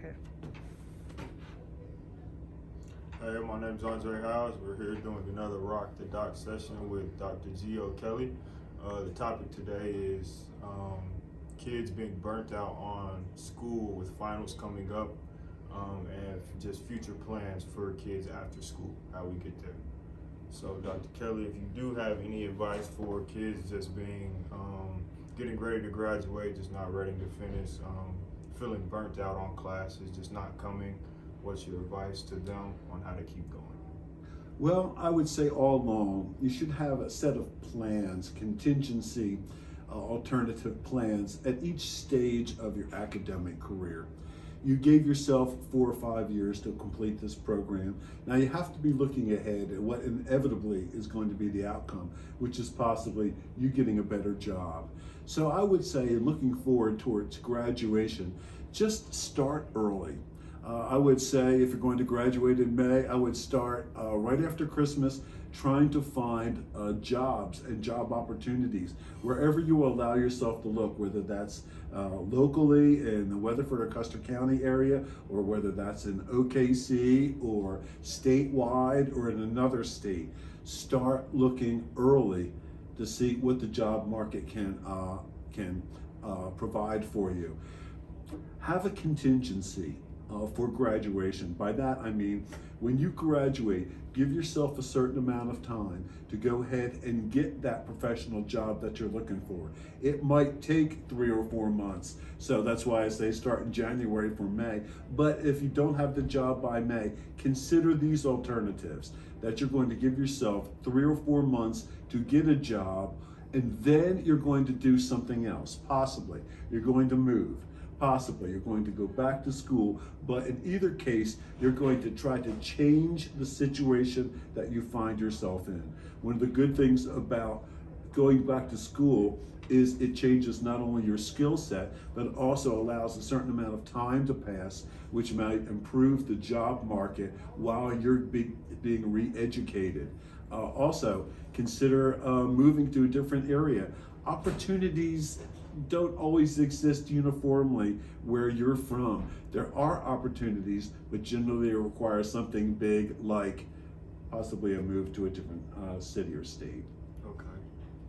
Okay. Hey, my name's Houze. We're here doing another Rock the Dot session with Dr. G.O. Kelly. The topic today is kids being burnt out on school with finals coming up, and just future plans for kids after school, how we get there. So, Dr. Kelly, if you do have any advice for kids just getting ready to graduate, just not ready to finish, feeling burnt out on classes, just not coming, what's your advice to them on how to keep going? Well, I would say all along, you should have a set of plans, contingency, alternative plans at each stage of your academic career. You gave yourself 4 or 5 years to complete this program. Now you have to be looking ahead at what inevitably is going to be the outcome, which is possibly you getting a better job. So I would say, looking forward towards graduation, just start early. I would say if you're going to graduate in May, I would start right after Christmas trying to find jobs and job opportunities wherever you allow yourself to look, whether that's locally in the Weatherford or Custer County area, or whether that's in OKC or statewide or in another state. Start looking early to see what the job market can provide for you. Have a contingency for graduation. By that I mean, when you graduate, give yourself a certain amount of time to go ahead and get that professional job that you're looking for. It might take 3 or 4 months, so that's why I say start in January for May. But if you don't have the job by May, consider these alternatives, that you're going to give yourself 3 or 4 months to get a job, and then you're going to do something else. Possibly you're going to move. Possibly you're going to go back to school, but in either case, you're going to try to change the situation that you find yourself in. One of the good things about going back to school is it changes not only your skill set, but it also allows a certain amount of time to pass, which might improve the job market while you're being re-educated. Also, consider moving to a different area. Opportunities don't always exist uniformly where you're from. There are opportunities, but generally it requires something big, like possibly a move to a different city or state. Okay.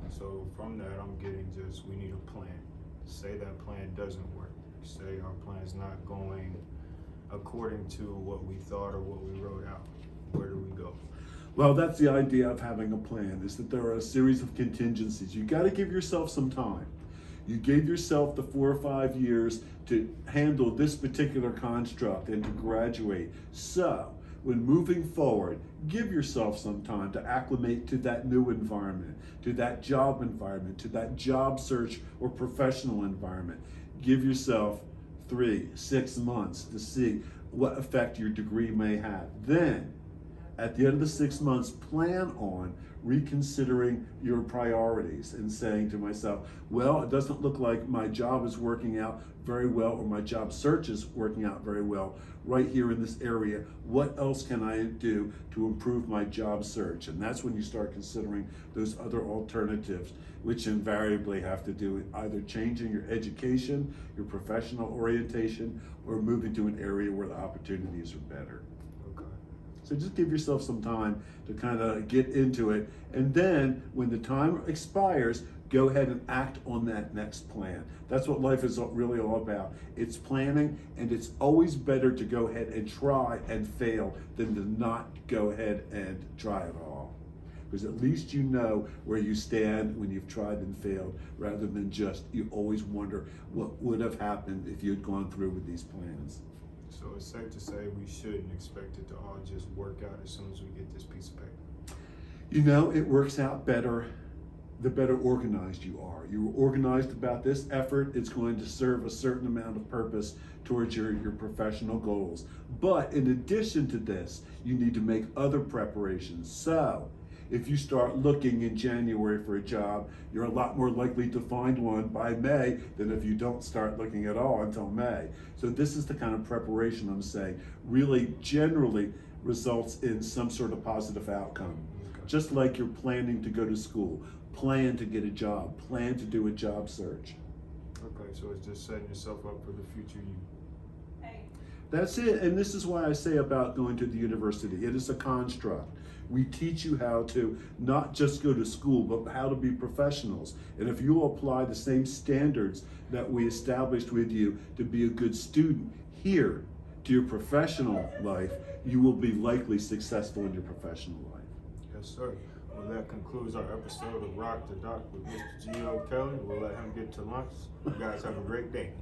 So from that, I'm getting just, we need a plan. Say that plan doesn't work. Say our plan's not going according to what we thought or what we wrote out. Where do we go? Well, that's the idea of having a plan, is that there are a series of contingencies. You got to give yourself some time. You gave yourself the 4 or 5 years to handle this particular construct and to graduate. So, when moving forward, give yourself some time to acclimate to that new environment, to that job environment, to that job search or professional environment. Give yourself 3, 6 months to see what effect your degree may have. Then, at the end of the 6 months, plan on reconsidering your priorities and saying to myself, well, it doesn't look like my job is working out very well, or my job search is working out very well right here in this area. What else can I do to improve my job search? And that's when you start considering those other alternatives, which invariably have to do with either changing your education, your professional orientation, or moving to an area where the opportunities are better. So just give yourself some time to kind of get into it. And then when the time expires, go ahead and act on that next plan. That's what life is really all about. It's planning, and it's always better to go ahead and try and fail than to not go ahead and try at all. Because at least you know where you stand when you've tried and failed, rather than just you always wonder what would have happened if you had gone through with these plans. So it's safe to say we shouldn't expect it to all just work out as soon as we get this piece of paper. You know, it works out better the better organized you are. You're organized about this effort, it's going to serve a certain amount of purpose towards your professional goals. But in addition to this, you need to make other preparations. So, if you start looking in January for a job, you're a lot more likely to find one by May than if you don't start looking at all until May. So this is the kind of preparation I'm saying really generally results in some sort of positive outcome. Okay. Just like you're planning to go to school, plan to get a job, plan to do a job search. Okay, so it's just setting yourself up for the future you. That's it. And this is why I say about going to the university. It is a construct. We teach you how to not just go to school, but how to be professionals. And if you apply the same standards that we established with you to be a good student here to your professional life, you will be likely successful in your professional life. Yes, sir. Well, that concludes our episode of Rock the Doc with Mr. Gio Kelly. We'll let him get to lunch. You guys have a great day.